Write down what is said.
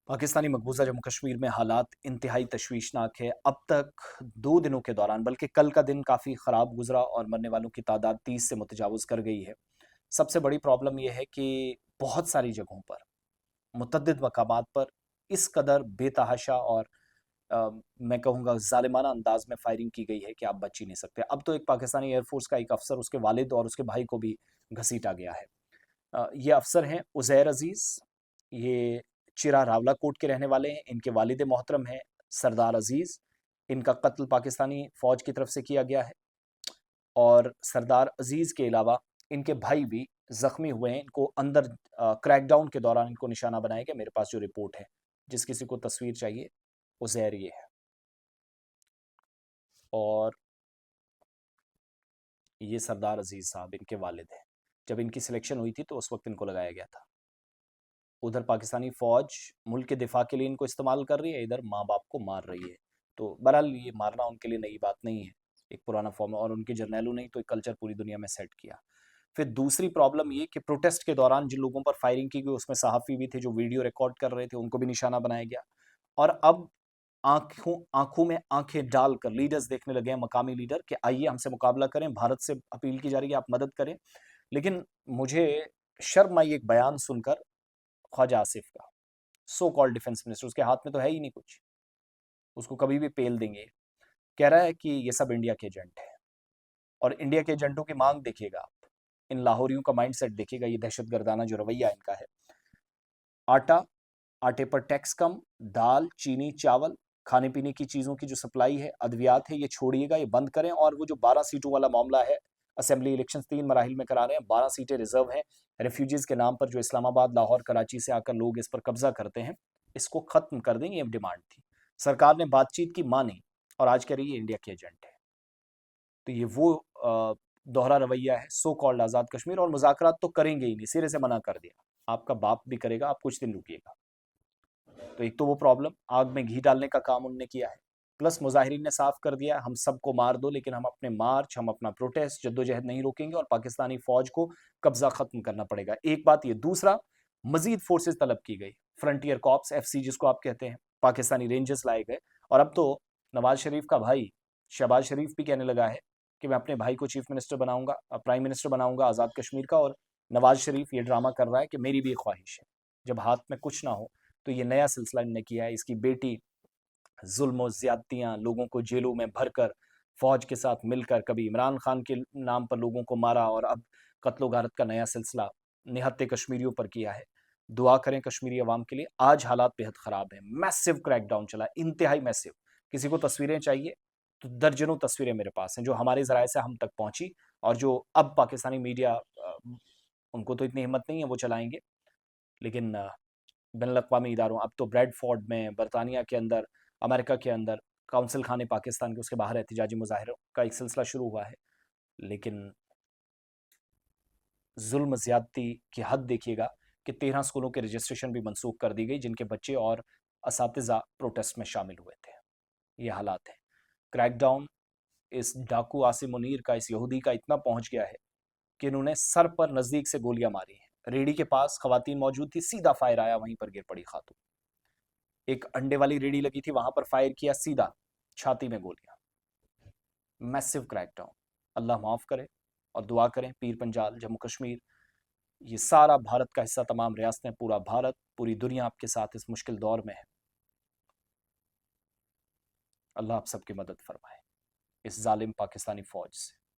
پاکستانی مقبوضہ جموں کشمیر میں حالات انتہائی تشویشناک ہے۔ اب تک 2 دنوں کے دوران، بلکہ کل کا دن کافی خراب گزرا اور مرنے والوں کی تعداد 30 سے متجاوز کر گئی ہے۔ سب سے بڑی پرابلم یہ ہے کہ بہت ساری جگہوں پر، متعدد مقامات پر اس قدر بے تحاشا اور میں کہوں گا ظالمانہ انداز میں فائرنگ کی گئی ہے کہ آپ بچ ہی نہیں سکتے۔ اب تو ایک پاکستانی ایئر فورس کا ایک افسر، اس کے والد اور اس کے بھائی کو بھی گھسیٹا گیا ہے۔ یہ افسر ہیں عزیر عزیز، یہ چرا راولا کوٹ کے رہنے والے ہیں۔ ان کے والد محترم ہیں سردار عزیز، ان کا قتل پاکستانی فوج کی طرف سے کیا گیا ہے، اور سردار عزیز کے علاوہ ان کے بھائی بھی زخمی ہوئے ہیں۔ ان کو اندر کریک ڈاؤن کے دوران ان کو نشانہ بنایا گیا۔ میرے پاس جو رپورٹ ہے، جس کسی کو تصویر چاہیے، عزیر یہ ہے، اور یہ سردار عزیز صاحب ان کے والد ہیں۔ جب ان کی سلیکشن ہوئی تھی تو اس وقت ان کو لگایا گیا تھا۔ ادھر پاکستانی فوج ملک کے دفاع کے لیے ان کو استعمال کر رہی ہے، ادھر ماں باپ کو مار رہی ہے۔ تو بہرحال یہ مارنا ان کے لیے نئی بات نہیں ہے، ایک پرانا فارم ہے، اور ان کے جرنیلوں نے تو ایک کلچر پوری دنیا میں سیٹ کیا۔ پھر دوسری پرابلم یہ کہ پروٹیسٹ کے دوران جن لوگوں پر فائرنگ کی گئی، اس میں صحافی بھی تھے جو ویڈیو ریکارڈ کر رہے تھے، ان کو بھی نشانہ بنایا گیا۔ اور اب آنکھوں میں آنکھیں ڈال کر لیڈرز دیکھنے لگے ہیں، مقامی لیڈر، کہ آئیے ہم سے مقابلہ کریں۔ بھارت سے اپیل کی جا رہی ہے آپ مدد کریں۔ لیکن مجھے شرم آئی ایک بیان سن کر خواجہ آصف کا، سو کال ڈیفنس منسٹر، اس کے ہاتھ میں تو ہے ہی نہیں کچھ، اس کو کبھی بھی پیل دیں گے۔ کہہ رہا ہے کہ یہ سب انڈیا کے ایجنٹ ہیں، اور انڈیا کے ایجنٹوں کی مانگ دیکھیے گا آپ، ان لاہوریوں کا مائنڈ سیٹ دیکھیے گا، یہ دہشت گردانہ جو رویہ ان کا ہے۔ آٹے پر ٹیکس کم، دال، چینی، چاول، کھانے پینے کی چیزوں کی جو سپلائی ہے، ادویات ہے، یہ چھوڑیے گا، یہ بند کریں۔ اور وہ جو 12 سیٹوں والا معاملہ ہے، اسمبلی الیکشن 3 مراحل میں کرا رہے ہیں، 12 سیٹیں ریزرو ہیں ریفیوجیز کے نام پر، جو اسلام آباد، لاہور، کراچی سے آ کر لوگ اس پر قبضہ کرتے ہیں، اس کو ختم کر دیں۔ یہ ڈیمانڈ تھی، سرکار نے بات چیت کی، مانی، اور آج کہہ رہی ہے انڈیا کے ایجنٹ ہے۔ تو یہ وہ دوہرا رویہ ہے، سو کالڈ آزاد کشمیر، اور مذاکرات تو کریں گے ہی نہیں، سرے سے منع کر دیا۔ آپ کا باپ بھی کرے گا، آپ کچھ دن رکیے گا۔ تو ایک تو وہ پرابلم، آگ میں گھی ڈالنے کا کام انہوں نے کیا ہے، پلس مظاہرین نے صاف کر دیا ہم سب کو مار دو، لیکن ہم اپنے مارچ، ہم اپنا پروٹیسٹ، جدوجہد نہیں روکیں گے، اور پاکستانی فوج کو قبضہ ختم کرنا پڑے گا۔ ایک بات یہ، دوسرا، مزید فورسز طلب کی گئی، فرنٹیئر کارپس، ایف سی جس کو آپ کہتے ہیں، پاکستانی رینجرز لائے گئے۔ اور اب تو نواز شریف کا بھائی شہباز شریف بھی کہنے لگا ہے کہ میں اپنے بھائی کو چیف منسٹر بناؤں گا، پرائم منسٹر بناؤں گا آزاد کشمیر کا، اور نواز شریف یہ ڈرامہ کر رہا ہے کہ میری بھی ایک خواہش ہے، جب ہاتھ میں کچھ نہ ہو تو یہ نیا سلسلہ انہوں نے کیا ہے۔ اس کی بیٹی ظلم و زیادتیاں، لوگوں کو جیلوں میں بھر کر، فوج کے ساتھ مل کر، کبھی عمران خان کے نام پر لوگوں کو مارا، اور اب قتل و غارت کا نیا سلسلہ نہتے کشمیریوں پر کیا ہے۔ دعا کریں کشمیری عوام کے لیے۔ آج حالات بہت خراب ہیں، میسو کریک ڈاؤن چلا، انتہائی میسو۔ کسی کو تصویریں چاہیے تو درجنوں تصویریں میرے پاس ہیں، جو ہمارے ذرائع سے ہم تک پہنچی، اور جو اب پاکستانی میڈیا، ان کو تو اتنی ہمت نہیں ہے، وہ چلائیں گے، لیکن بین الاقوامی اداروں، اب تو بریڈ فورڈ میں، برطانیہ کے اندر، امریکہ کے اندر، کونسل خانے پاکستان کے، اس کے باہر احتجاجی مظاہروں کا ایک سلسلہ شروع ہوا ہے۔ لیکن ظلم زیادتی کی حد دیکھیے گا کہ 13 اسکولوں کے رجسٹریشن بھی منسوخ کر دی گئی، جن کے بچے اور اساتذہ پروٹیسٹ میں شامل ہوئے تھے۔ یہ حالات ہیں۔ کریک ڈاؤن اس ڈاکو عاصم منیر کا، اس یہودی کا اتنا پہنچ گیا ہے کہ انہوں نے سر پر نزدیک سے گولیاں ماری ہیں۔ ریڑھی کے پاس خواتین موجود تھی، سیدھا فائر آیا، وہیں پر گر پڑی خاتون۔ ایک انڈے والی ریڑھی لگی تھی، وہاں پر فائر کیا، سیدھا چھاتی میں گولیاں۔ میسو کریک ڈاؤن۔ اللہ معاف کرے، اور دعا کریں پیر پنجال، جموں کشمیر، یہ سارا بھارت کا حصہ، تمام ریاستیں، پورا بھارت، پوری دنیا آپ کے ساتھ اس مشکل دور میں ہے۔ اللہ آپ سب کی مدد فرمائے اس ظالم پاکستانی فوج سے۔